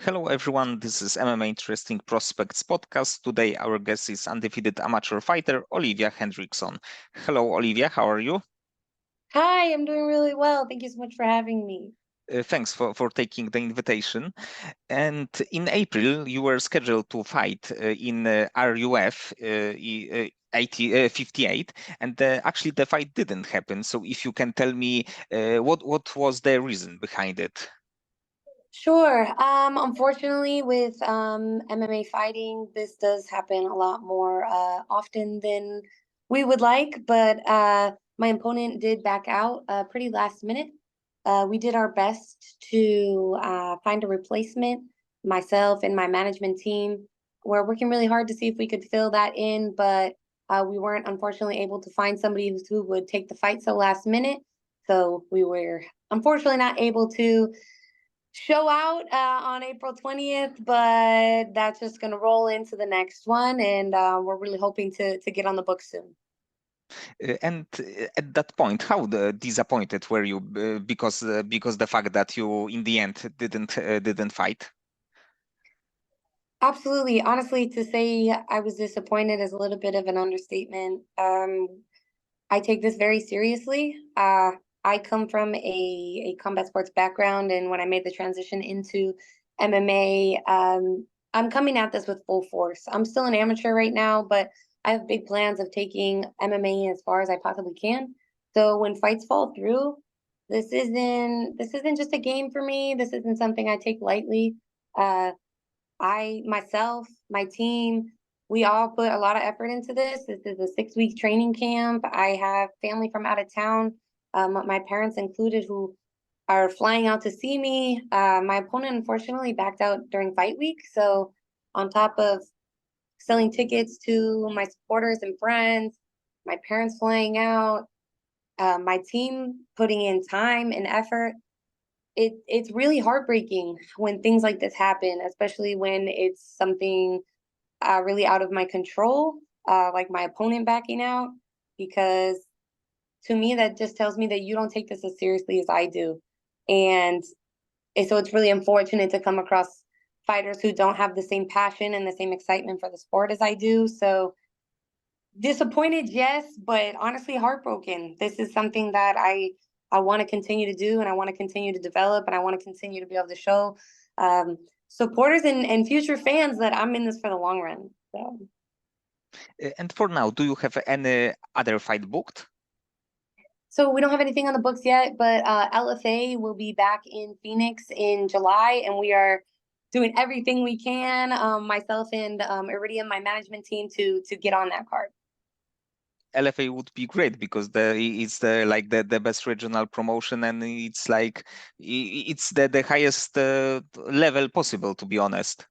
Hello, everyone. This is MMA Interesting Prospects podcast. Today, our guest is undefeated amateur fighter Olivia Hendrickson. Hello, Olivia. How are you? Hi, I'm doing really well. Thank you so much for having me. Thanks for taking the invitation. And in April, you were scheduled to fight in RUF 58, and actually the fight didn't happen. So, if you can tell me what was the reason behind it? Sure. Unfortunately, with MMA fighting, this does happen a lot more often than we would like, but my opponent did back out pretty last minute. We did our best to find a replacement. Myself and my management team were working really hard to see if we could fill that in, but we weren't unfortunately able to find somebody who would take the fight so last minute. So we were unfortunately not able to show out on April 20th, but that's just going to roll into the next one. And we're really hoping to get on the book soon. And at that point, how disappointed were you because the fact that you in the end didn't fight? Absolutely. Honestly, to say I was disappointed is a little bit of an understatement. I take this very seriously. I come from a combat sports background, and when I made the transition into MMA, I'm coming at this with full force. I'm still an amateur right now, but I have big plans of taking MMA as far as I possibly can. So when fights fall through, this isn't just a game for me. This isn't something I take lightly. Uh, I myself, my team, we all put a lot of effort into this. This is a 6 week training camp. I have family from out of town, my parents included, who are flying out to see me. My opponent unfortunately backed out during fight week. So, on top of selling tickets to my supporters and friends, my parents flying out, my team putting in time and effort, it's really heartbreaking when things like this happen, especially when it's something really out of my control, like my opponent backing out, because to me that just tells me that you don't take this as seriously as I do, and so it's really unfortunate to come across fighters who don't have the same passion and the same excitement for the sport as I do. So disappointed, yes, but honestly heartbroken. This is something that I want to continue to do, and I want to continue to develop, and I want to continue to be able to show um, supporters and future fans that I'm in this for the long run. And for now, do you have any other fight booked? So we don't have anything on the books yet, but LFA will be back in Phoenix in July, and we are doing everything we can, myself and Iridium, my management team, to get on that card. LFA would be great because it's the best regional promotion, and it's like it's the highest level possible, to be honest.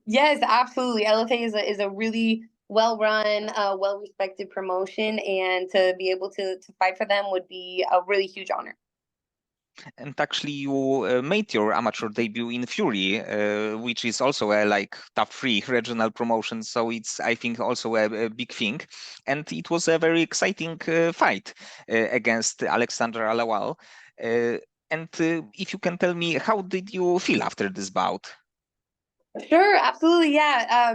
Yes, absolutely. LFA is a really well run, well respected promotion, and to be able to fight for them would be a really huge honor. And actually, you made your amateur debut in Fury, which is also a like top three regional promotion. So it's, I think, also a big thing. And it was a very exciting fight against Alexander Alawal. And if you can tell me, how did you feel after this bout? Sure, absolutely, yeah.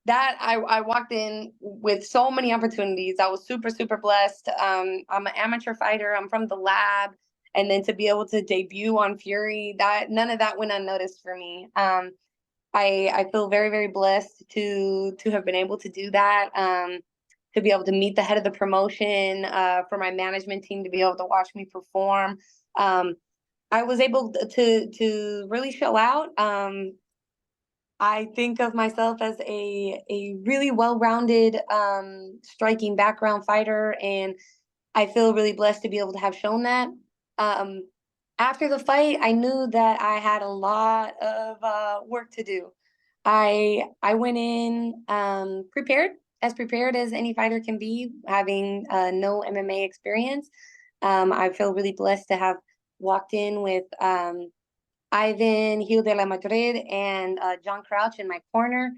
That I walked in with so many opportunities. I was super blessed. I'm an amateur fighter. I'm from the lab, and then to be able to debut on Fury, that none of that went unnoticed for me. I feel very blessed to have been able to do that. To be able to meet the head of the promotion, for my management team to be able to watch me perform. I was able to really show out. I think of myself as a really well-rounded striking background fighter, and I feel really blessed to be able to have shown that. Um, After the fight, I knew that I had a lot of work to do. I went in prepared as any fighter can be, having no MMA experience. I feel really blessed to have walked in with Ivan Gil de la Madrid and John Crouch in my corner,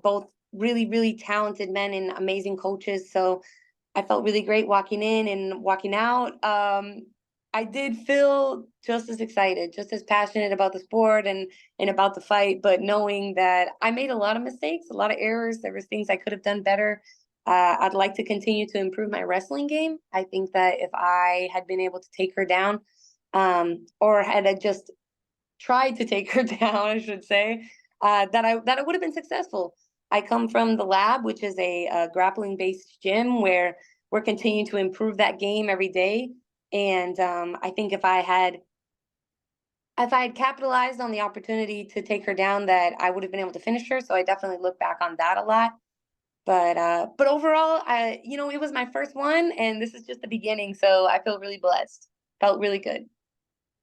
both really talented men and amazing coaches. So I felt really great walking in and walking out. I did feel just as excited, just as passionate about the sport and about the fight, but knowing that I made a lot of mistakes, a lot of errors. There was things I could have done better. I'd like to continue to improve my wrestling game. I think that if I had been able to take her down, or had I just tried to take her down, I should say, that I would have been successful. I come from the lab, which is a grappling based gym where we're continuing to improve that game every day. And I think if I had capitalized on the opportunity to take her down, that I would have been able to finish her. So I definitely look back on that a lot. But overall, it was my first one, and this is just the beginning. So I feel really blessed. Felt really good.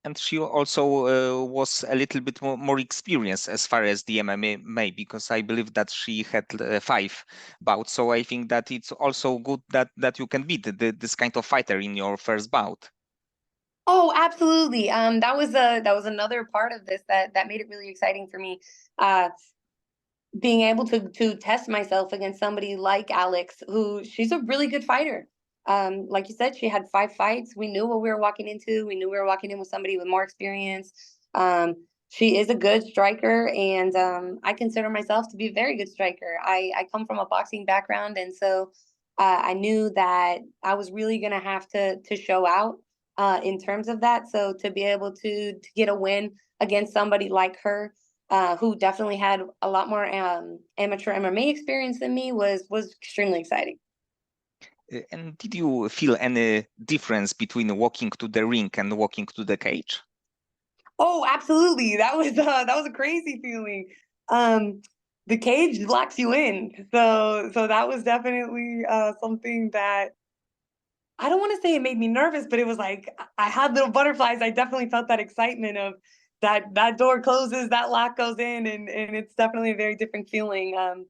And she also was a little bit more experienced as far as the MMA, because I believe that she had 5 bouts. So I think that it's also good that you can beat this kind of fighter in your first bout. Oh, absolutely. That was another part of this that made it really exciting for me. Uh, Being able to test myself against somebody like Alex, who she's a really good fighter. Like you said, she had 5 fights. We knew what we were walking into. We knew we were walking in with somebody with more experience. She is a good striker, and I consider myself to be a very good striker. I come from a boxing background, and so I knew that I was really going to have to show out in terms of that. So to be able to get a win against somebody like her, who definitely had a lot more amateur MMA experience than me, was extremely exciting. And did you feel any difference between walking to the ring and walking to the cage? Oh, absolutely. That was a crazy feeling. Um, the cage locks you in, so that was definitely something that I don't want to say it made me nervous, but it was like I had little butterflies. I definitely felt that excitement of that door closes, that lock goes in, and it's definitely a very different feeling.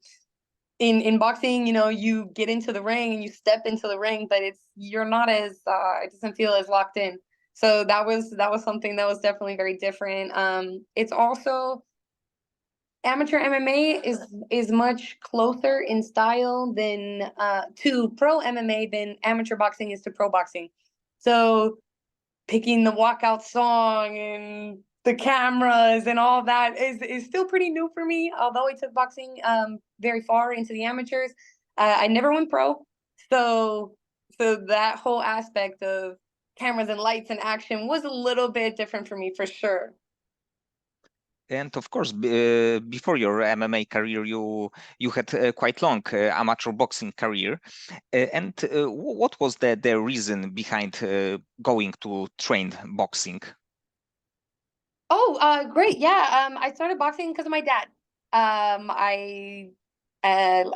In boxing, you get into the ring and you step into the ring, but you're not as it doesn't feel as locked in. So that was something that was definitely very different. It's also amateur MMA is much closer in style than to pro MMA than amateur boxing is to pro boxing. So picking the walkout song and the cameras and all that is still pretty new for me. Although I took boxing very far into the amateurs, I never went pro, so that whole aspect of cameras and lights and action was a little bit different for me for sure. And of course, before your MMA career, you had quite long amateur boxing career. And what was the reason behind going to train boxing? Oh, great. Yeah. I started boxing because of my dad. I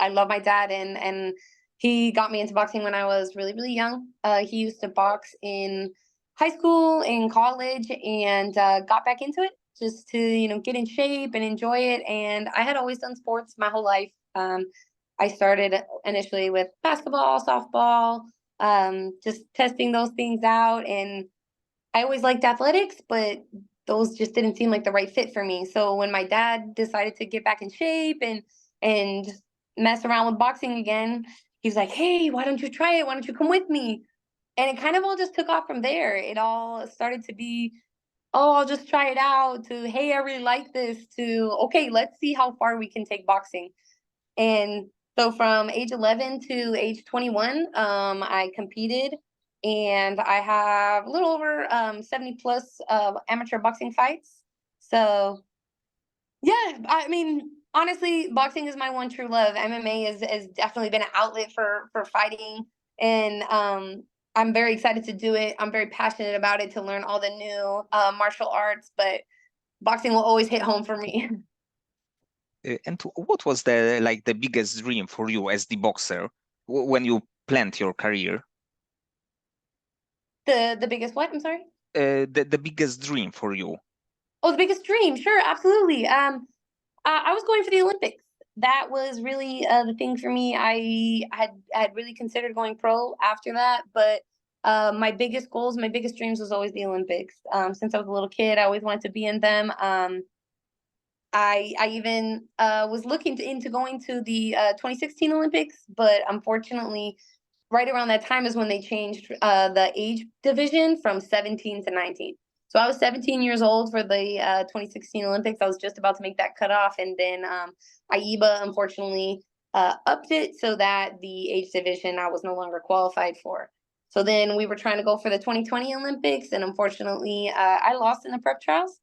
love my dad, and he got me into boxing when I was really, really young. He used to box in high school, in college, and got back into it just to, get in shape and enjoy it. And I had always done sports my whole life. I started initially with basketball, softball, just testing those things out, and I always liked athletics, but those just didn't seem like the right fit for me. So when my dad decided to get back in shape and mess around with boxing again, he was like, "Hey, why don't you try it? Why don't you come with me?" And it kind of all just took off from there. It all started to be, "Oh, I'll just try it out," to, "Hey, I really like this," to, "Okay, let's see how far we can take boxing." And so from age 11 to age 21, I competed, and I have a little over 70 plus amateur boxing fights. So yeah, I mean, honestly, boxing is my one true love. MMA has definitely been an outlet for fighting, and I'm very excited to do it. I'm very passionate about it, to learn all the new martial arts, but boxing will always hit home for me. And what was the biggest dream for you as the boxer when you planned your career? The biggest what? I'm sorry. The biggest dream for you? Oh, the biggest dream. Sure, absolutely. I was going for the Olympics. That was really the thing for me. I had really considered going pro after that, but my biggest goals, my biggest dreams was always the Olympics. Since I was a little kid, I always wanted to be in them. I even was looking into going to the 2016 Olympics, but unfortunately right around that time is when they changed the age division from 17 to 19. So I was 17 years old for the 2016 Olympics. I was just about to make that cutoff, and then AIBA unfortunately upped it so that the age division I was no longer qualified for. So then we were trying to go for the 2020 Olympics, and unfortunately, I lost in the prep trials.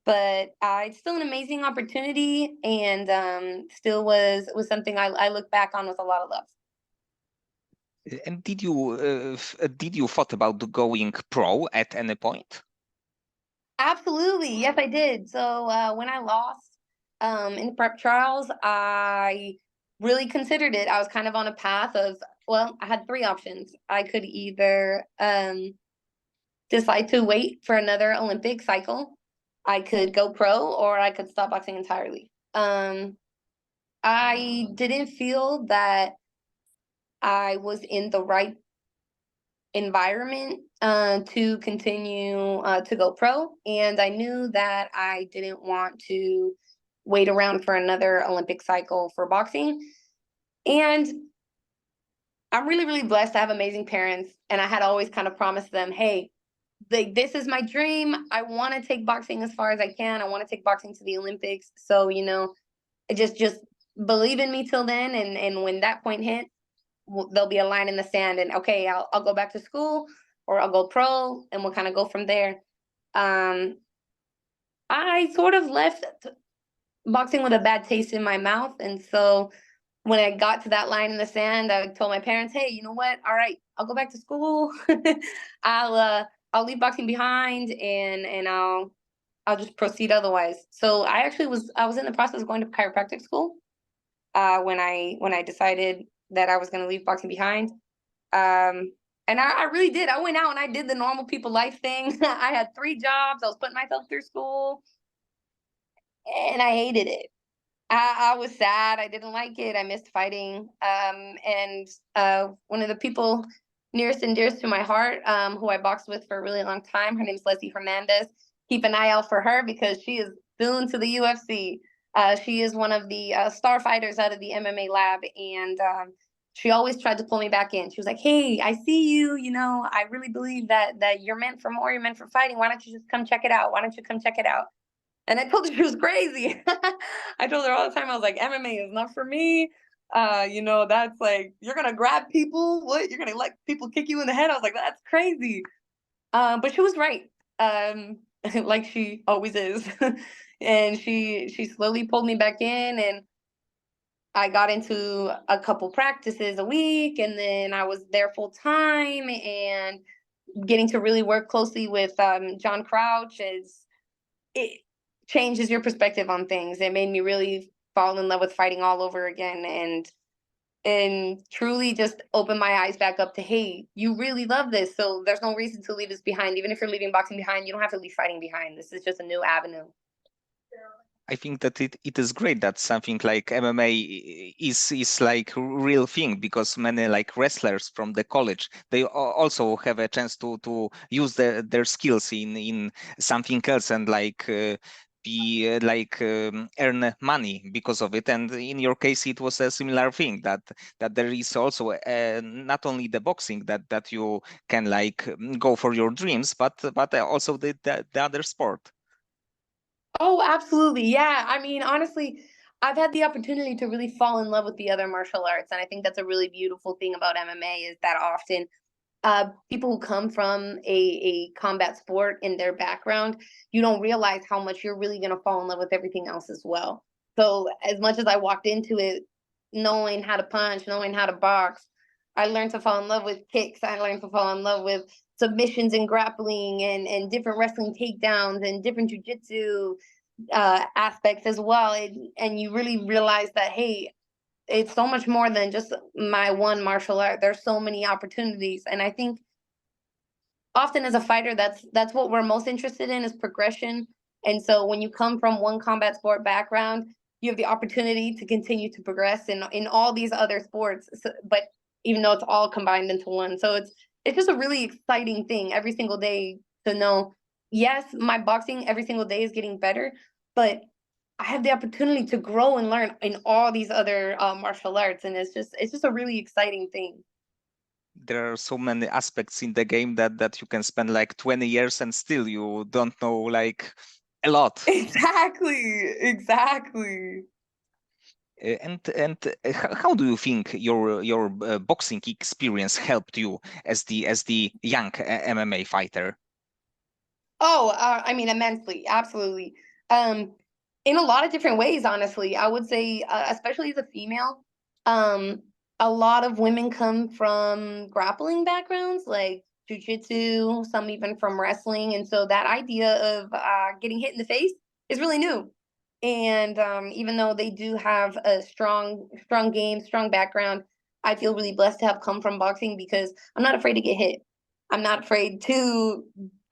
But it's still an amazing opportunity, and still was something I look back on with a lot of love. And did you thought about going pro at any point? Absolutely, yes, I did. So when I lost in the prep trials, I really considered it. I was kind of on a path of, well, I had three options. I could either decide to wait for another Olympic cycle, I could go pro, or I could stop boxing entirely. I didn't feel that I was in the right environment to continue to go pro, and I knew that I didn't want to wait around for another Olympic cycle for boxing. And I'm really, really blessed to have amazing parents, and I had always kind of promised them, hey, this is my dream. I want to take boxing as far as I can. I want to take boxing to the Olympics. So, just believe in me till then, and when that point hits, there'll be a line in the sand, and okay, I'll go back to school, or I'll go pro, and we'll kind of go from there. I sort of left boxing with a bad taste in my mouth, and so when I got to that line in the sand, I told my parents, "Hey, you know what? All right, I'll go back to school. I'll leave boxing behind, and I'll just proceed otherwise." So I was in the process of going to chiropractic school when I decided that I was going to leave boxing behind. And I really did. I went out and I did the normal people life thing. I had three jobs. I was putting myself through school, and I hated it. I was sad. I didn't like it. I missed fighting. And one of the people nearest and dearest to my heart, who I boxed with for a really long time, her name's Leslie Hernandez. Keep an eye out for her because she is soon to the UFC. She is one of the star fighters out of the MMA Lab, and she always tried to pull me back in. She was like, "Hey, I see you. I really believe that you're meant for more. You're meant for fighting. Why don't you just come check it out? Why don't you come check it out?" And I told her she was crazy. I told her all the time, I was like, MMA is not for me. That's like, you're going to grab people. What? You're going to let people kick you in the head. I was like, that's crazy. But she was right. Like she always is. And she slowly pulled me back in, and I got into a couple practices a week, and then I was there full time, and getting to really work closely with John Crouch it changes your perspective on things. It made me really fall in love with fighting all over again, and truly just open my eyes back up to, hey, you really love this, so there's no reason to leave this behind. Even if you're leaving boxing behind, you don't have to leave fighting behind. This is just a new avenue. I think that it is great that something like MMA is like real thing, because many like wrestlers from the college, they also have a chance to use their skills in something else, and like be like earn money because of it. And in your case, it was a similar thing, that there is also not only the boxing that you can like go for your dreams, but also the other sport. Oh, absolutely. Yeah. I mean, honestly, I've had the opportunity to really fall in love with the other martial arts. And I think that's a really beautiful thing about MMA is that often people who come from a combat sport in their background, you don't realize how much you're really going to fall in love with everything else as well. So as much as I walked into it knowing how to punch, knowing how to box, I learned to fall in love with kicks. I learned to fall in love with submissions and grappling, and different wrestling takedowns and different jujitsu aspects as well. And you really realize that, hey, it's so much more than just my one martial art. There's so many opportunities, and I think often as a fighter, that's what we're most interested in, is progression. And so when you come from one combat sport background, you have the opportunity to continue to progress in all these other sports. So, but even though it's all combined into one, so it's just a really exciting thing every single day to know. Yes, my boxing every single day is getting better, but I have the opportunity to grow and learn in all these other martial arts, and it's just a really exciting thing. There are so many aspects in the game that you can spend like 20 years and still you don't know like a lot. Exactly. How do you think your boxing experience helped you as the young MMA fighter? Oh, I mean, immensely, absolutely. Um, in a lot of different ways, honestly. I would say, especially as a female, um, a lot of women come from grappling backgrounds, like jujitsu, some even from wrestling, and so that idea of getting hit in the face is really new. And even though they do have a strong game, strong background, I feel really blessed to have come from boxing because I'm not afraid to get hit. I'm not afraid to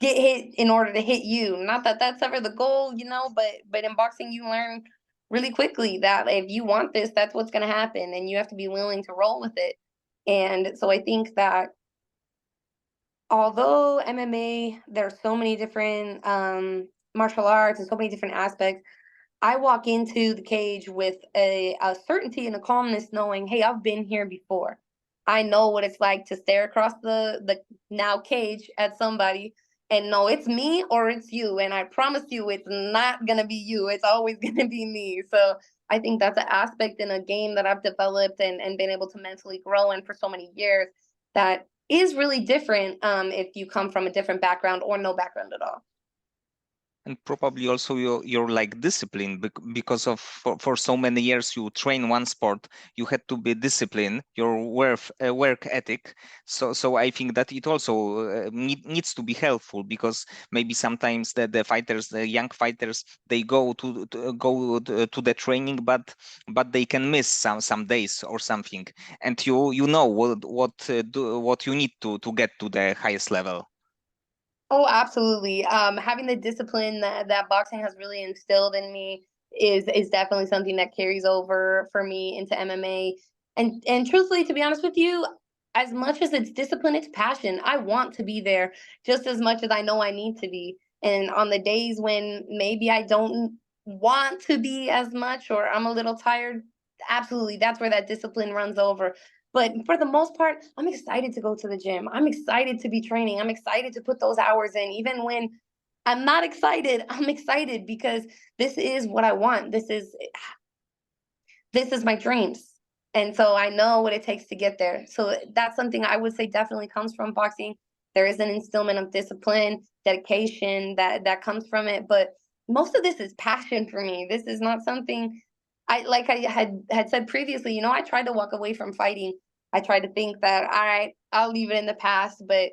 get hit in order to hit you. Not that that's ever the goal, but in boxing you learn really quickly that if you want this, that's what's going to happen, and you have to be willing to roll with it. And so I think that although MMA, there's so many different martial arts and so many different aspects, I walk into the cage with a certainty and a calmness, knowing, hey, I've been here before. I know what it's like to stare across the now cage at somebody and know it's me or it's you. And I promise you, it's not gonna be you. It's always gonna be me. So I think that's an aspect in a game that I've developed and been able to mentally grow in for so many years that is really different if you come from a different background or no background at all. And probably also your like discipline because of for so many years you train one sport, you had to be disciplined, your work ethic. So I think that it also needs to be helpful, because maybe sometimes the fighters, the young fighters, they go to the training, but they can miss some days or something, and you know what you need to get to the highest level. Oh, absolutely. Having the discipline that boxing has really instilled in me is definitely something that carries over for me into MMA. And truthfully, to be honest with you, as much as it's discipline, it's passion. I want to be there just as much as I know I need to be. And on the days when maybe I don't want to be as much or I'm a little tired, absolutely, that's where that discipline runs over. But for the most part, I'm excited to go to the gym. I'm excited to be training. I'm excited to put those hours in. Even when I'm not excited, I'm excited because this is what I want. This is my dreams. And so I know what it takes to get there. So that's something I would say definitely comes from boxing. There is an instillment of discipline, dedication that comes from it. But most of this is passion for me. This is not something I had said previously, I tried to walk away from fighting. I tried to think that, all right, I'll leave it in the past, but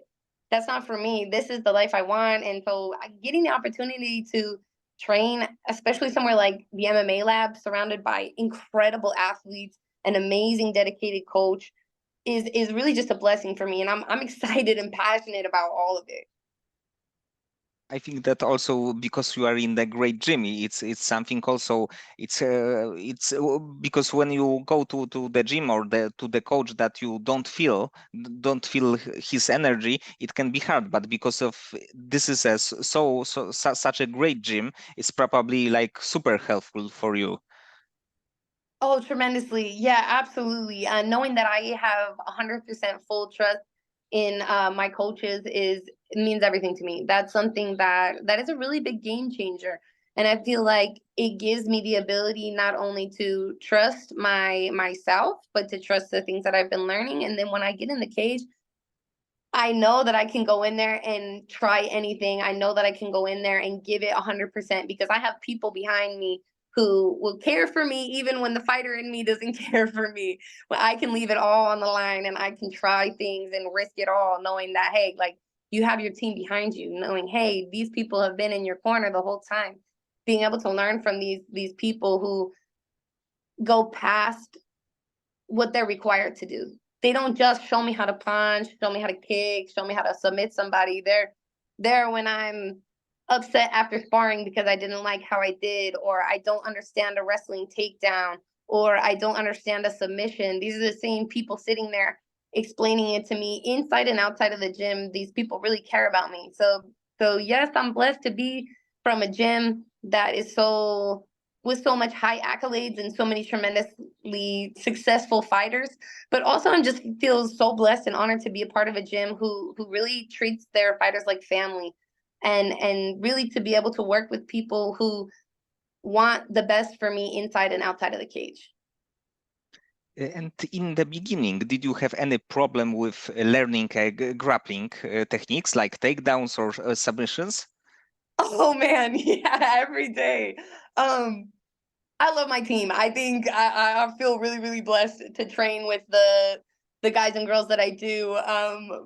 that's not for me. This is the life I want. And so getting the opportunity to train, especially somewhere like the MMA Lab, surrounded by incredible athletes, an amazing dedicated coach, is really just a blessing for me. And I'm excited and passionate about all of it. I think that also because you are in the great gym, it's something also. It's because when you go to the gym or to the coach that you don't feel his energy, it can be hard. But because of this is such a great gym, it's probably like super helpful for you. Oh, tremendously. Yeah, absolutely. Knowing that I have 100% full trust in my coaches is means everything to me. That's something that is a really big game changer. And I feel like it gives me the ability not only to trust myself, but to trust the things that I've been learning. And then when I get in the cage, I know that I can go in there and try anything. I know that I can go in there and give it 100% because I have people behind me who will care for me even when the fighter in me doesn't care for me. But I can leave it all on the line and I can try things and risk it all, knowing that, hey, like you have your team behind you, knowing, hey, these people have been in your corner the whole time. Being able to learn from these people who go past what they're required to do. They don't just show me how to punch, show me how to kick, show me how to submit somebody. They're there when I'm upset after sparring because I didn't like how I did, or I don't understand a wrestling takedown, or I don't understand a submission. These are the same people sitting there explaining it to me inside and outside of the gym. These people really care about me. So yes, I'm blessed to be from a gym that is so with so much high accolades and so many tremendous tremendously successful fighters, but also I just feel so blessed and honored to be a part of a gym who really treats their fighters like family, and really to be able to work with people who want the best for me inside and outside of the cage. And in the beginning, did you have any problem with learning grappling techniques like takedowns or submissions? Oh man, yeah, every day. Um, I love my team. I think I feel really, really blessed to train with the guys and girls that I do.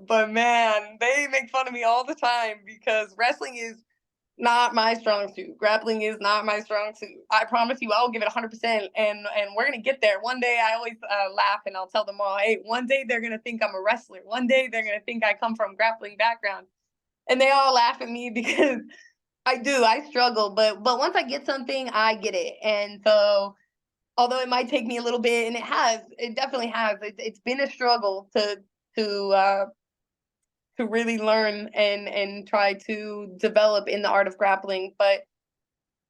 But man, they make fun of me all the time because wrestling is not my strong suit. Grappling is not my strong suit. I promise you, I'll give it 100%, and we're gonna get there. One day, I always laugh and I'll tell them all, "Hey, one day they're gonna think I'm a wrestler. One day they're gonna think I come from grappling background," and they all laugh at me because I do. I struggle, but once I get something, I get it. And so, although it might take me a little bit, and it definitely has. It's been a struggle to uh, to really learn and try to develop in the art of grappling. But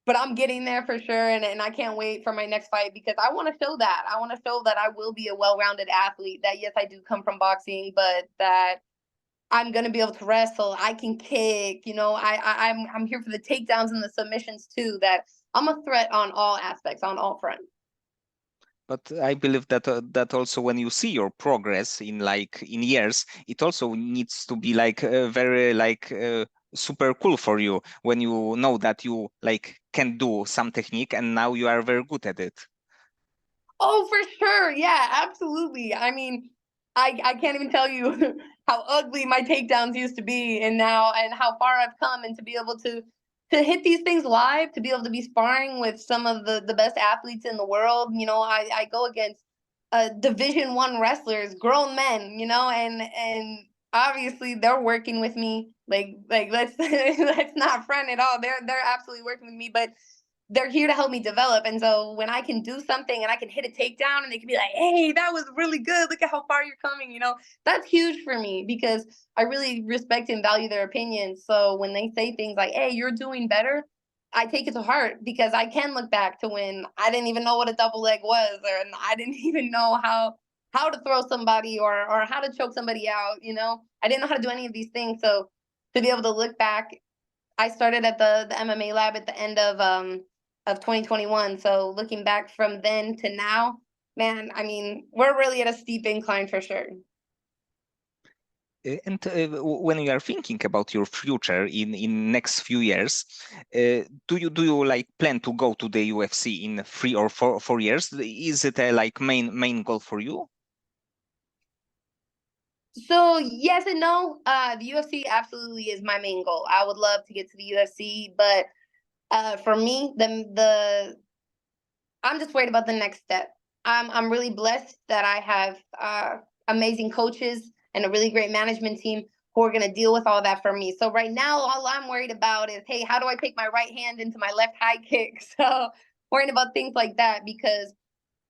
I'm getting there for sure, and I can't wait for my next fight because I want to show that. I want to show that I will be a well-rounded athlete. That yes, I do come from boxing, but that I'm gonna be able to wrestle. I can kick. I'm here for the takedowns and the submissions too. That I'm a threat on all aspects, on all fronts. But I believe that also when you see your progress in years, it also needs to be very super cool for you when you know that you can do some technique and now you are very good at it. Oh, for sure. Yeah, absolutely. I mean, I can't even tell you how ugly my takedowns used to be, and now and how far I've come, and to be able to hit these things live, to be able to be sparring with some of the best athletes in the world. I go against Division 1 wrestlers, grown men, and obviously they're working with me. Like let's let's not front at all. They're absolutely working with me, but they're here to help me develop. And so when I can do something and I can hit a takedown and they can be like, "Hey, that was really good. Look at how far you're coming." That's huge for me because I really respect and value their opinions. So when they say things like, "Hey, you're doing better," I take it to heart because I can look back to when I didn't even know what a double leg was, or and I didn't even know how to throw somebody or how to choke somebody out. I didn't know how to do any of these things. So to be able to look back, I started at the MMA Lab at the end of 2021. So looking back from then to now, man, I mean, we're really at a steep incline for sure. And when you are thinking about your future in next few years, do you plan to go to the UFC in 3 or 4 years? Is it a main goal for you? So yes and no. The UFC absolutely is my main goal. I would love to get to the UFC, but for me, I'm just worried about the next step. I'm really blessed that I have amazing coaches and a really great management team who are going to deal with all that for me. So right now, all I'm worried about is, hey, how do I take my right hand into my left high kick? So worrying about things like that because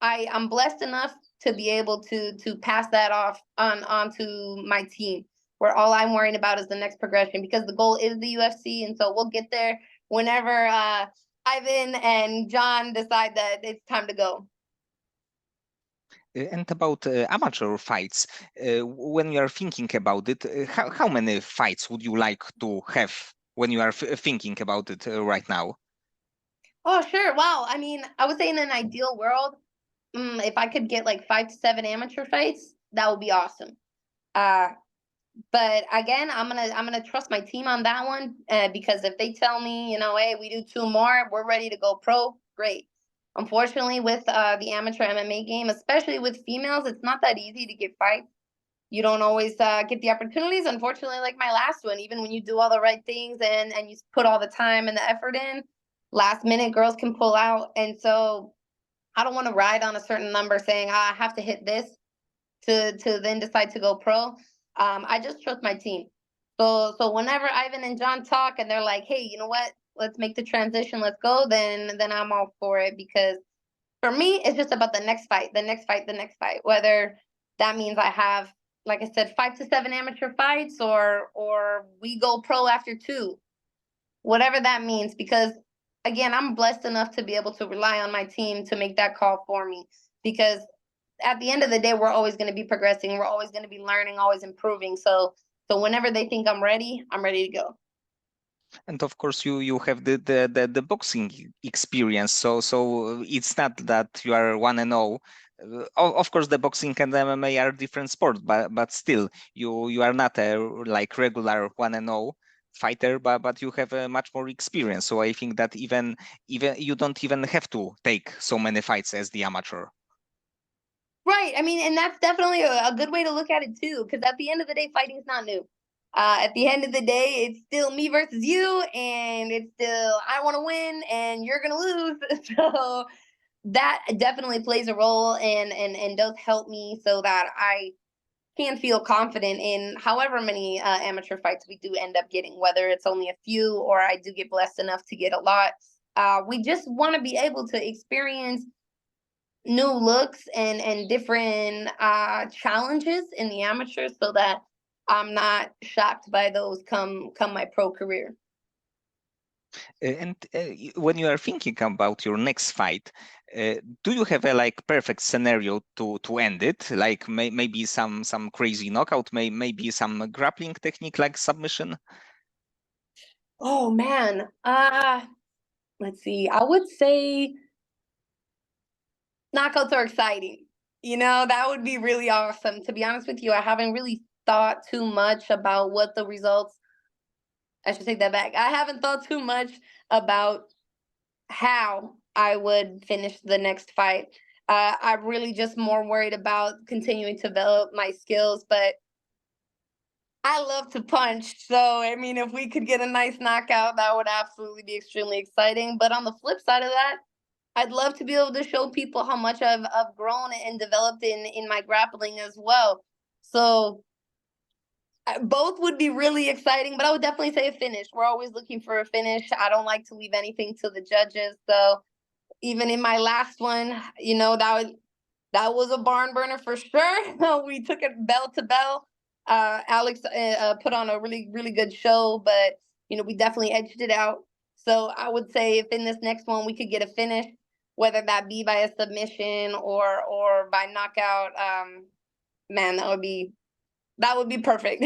I'm blessed enough to be able to pass that off onto my team. Where all I'm worrying about is the next progression because the goal is the UFC, and so we'll get there whenever Ivan and John decide that it's time to go. And about amateur fights, when you are thinking about it, how many fights would you like to have when you are thinking about it right now? Oh, sure. Wow. I mean, I would say in an ideal world, if I could get like 5 to 7 amateur fights, that would be awesome. Uh, but again, I'm gonna trust my team on that one because if they tell me, hey, we do 2 more, we're ready to go pro, great. Unfortunately, with the amateur MMA game, especially with females, it's not that easy to get fights. You don't always get the opportunities. Unfortunately, like my last one, even when you do all the right things and you put all the time and the effort in, last minute girls can pull out. And so I don't want to ride on a certain number saying, I have to hit this to then decide to go pro. I just trust my team. So whenever Ivan and John talk and they're like, hey, you know what? Let's make the transition. Let's go. Then I'm all for it because for me, it's just about the next fight, the next fight, the next fight. Whether that means I have, like I said, 5 to 7 amateur fights or we go pro after 2, whatever that means. Because again, I'm blessed enough to be able to rely on my team to make that call for me. because at the end of the day, we're always going to be progressing. We're always going to be learning, always improving. So whenever they think I'm ready to go. And of course, you have the boxing experience, so it's not that you are 1-0. Of course, the boxing and the MMA are different sport, but still, you are not a like regular 1-0 fighter, but you have a much more experience. So I think that even you don't even have to take so many fights as the amateur. Right. I mean, and that's definitely a good way to look at it too, because at the end of the day, fighting's not new. At the end of the day, it's still me versus you, and it's still I want to win and you're gonna lose. So that definitely plays a role and does help me so that I can feel confident in however many amateur fights we do end up getting, whether it's only a few or I do get blessed enough to get a lot. We just want to be able to experience new looks and different challenges in the amateurs so that I'm not shocked by those come my pro career. And when you are thinking about your next fight, do you have a like perfect scenario to end it? Like maybe some crazy knockout, maybe some grappling technique like submission? Oh man. Let's see. I would say knockouts are exciting. That would be really awesome. To be honest with you, I haven't really thought too much about what the results. I should take that back. I haven't thought too much about how I would finish the next fight. I'm really just more worried about continuing to develop my skills, but I love to punch. So, I mean, if we could get a nice knockout, that would absolutely be extremely exciting. But on the flip side of that, I'd love to be able to show people how much I've grown and developed in my grappling as well. So both would be really exciting, but I would definitely say a finish. We're always looking for a finish. I don't like to leave anything to the judges. So even in my last one, that was a barn burner for sure. We took it bell to bell. Alex put on a really, really good show, but we definitely edged it out. So I would say if in this next one we could get a finish, whether that be by a submission or by knockout, man, that would be perfect.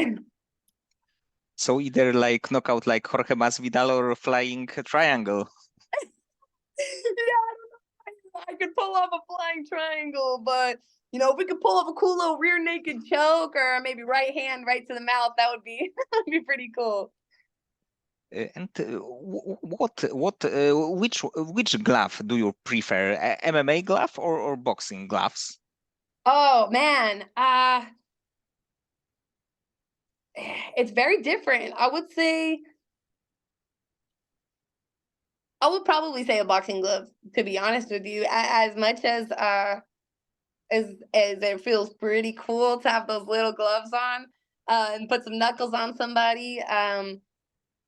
So either like knockout like Jorge Masvidal or flying triangle. Yeah, I could pull off a flying triangle, but if we could pull off a cool little rear naked choke or maybe right hand right to the mouth, that would be that'd be pretty cool. And which glove do you prefer? MMA glove or boxing gloves? Oh man, it's very different. I would probably say a boxing glove, to be honest with you. As much as it feels pretty cool to have those little gloves on and put some knuckles on somebody.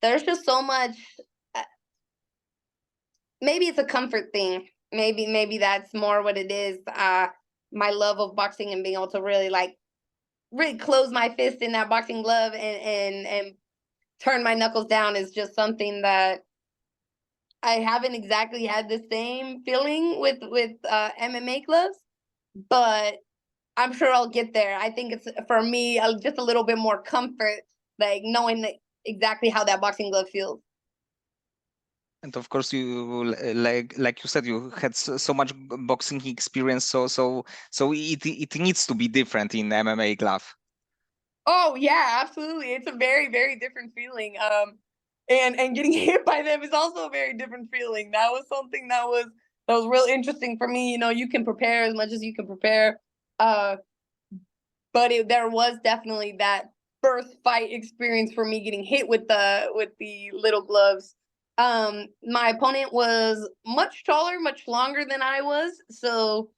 There's just so much. uh, Maybe it's a comfort thing. Maybe that's more what it is. My love of boxing and being able to really close my fist in that boxing glove and turn my knuckles down is just something that I haven't exactly had the same feeling with MMA gloves, but I'm sure I'll get there. I think it's for me just a little bit more comfort, like knowing exactly how that boxing glove feels. And of course, you like you said, you had so much boxing experience, so it needs to be different in MMA glove. Oh yeah, absolutely. It's a very, very different feeling. And getting hit by them is also a very different feeling. That was something that was real interesting for me. You can prepare as much as you can prepare. Uh, but there was definitely that first fight experience for me getting hit with the little gloves. My opponent was much taller, much longer than I was, so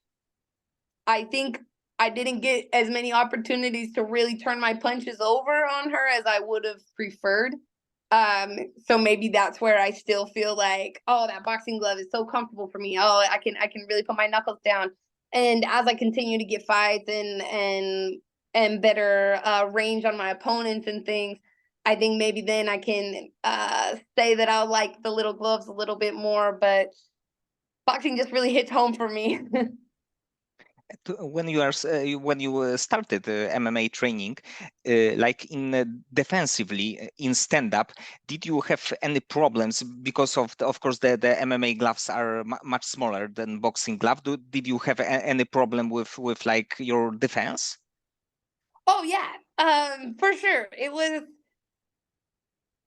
I think I didn't get as many opportunities to really turn my punches over on her as I would have preferred. So maybe that's where I still feel like, oh, that boxing glove is so comfortable for me. Oh, I can really put my knuckles down. And as I continue to get fights and better range on my opponents and things, I think maybe then I can say that I'll like the little gloves a little bit more. But boxing just really hits home for me. When you started MMA training, like in defensively in stand-up, did you have any problems because of course the MMA gloves are much smaller than boxing glove? Did you have any problem with like your defense? Oh yeah, for sure. It was,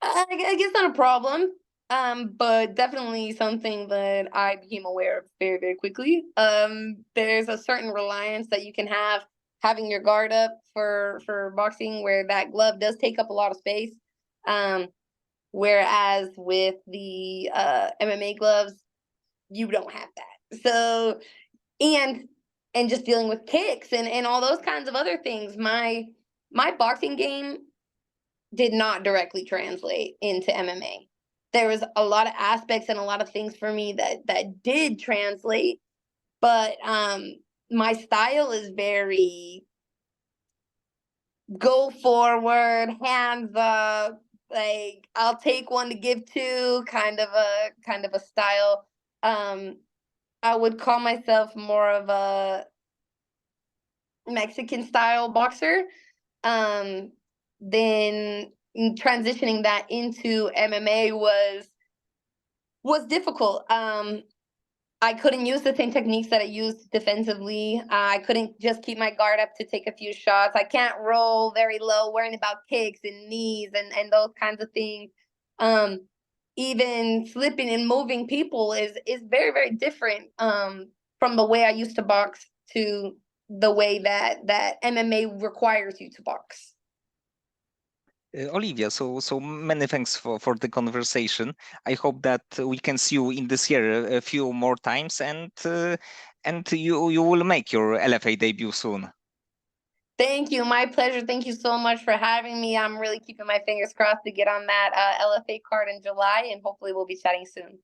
I guess, not a problem, but definitely something that I became aware of very, very quickly. There's a certain reliance that you can have having your guard up for boxing, where that glove does take up a lot of space. Um, Whereas with the MMA gloves, you don't have that. So and and just dealing with kicks and all those kinds of other things, my boxing game did not directly translate into MMA. There was a lot of aspects and a lot of things for me that did translate, but my style is very go forward, hands up, like I'll take one to give two kind of a style. Um I would call myself more of a Mexican style boxer. Um then transitioning that into MMA was difficult. I couldn't use the same techniques that I used defensively. I couldn't just keep my guard up to take a few shots. I can't roll very low, worrying about kicks and knees and those kinds of things. Um, Even slipping and moving people is very, very different from the way I used to box to the way that MMA requires you to box. Olivia, so many thanks for the conversation. I hope that we can see you in this year a few more times, and you will make your LFA debut soon. Thank you. My pleasure. Thank you so much for having me. I'm really keeping my fingers crossed to get on that LFA card in July, and hopefully we'll be chatting soon.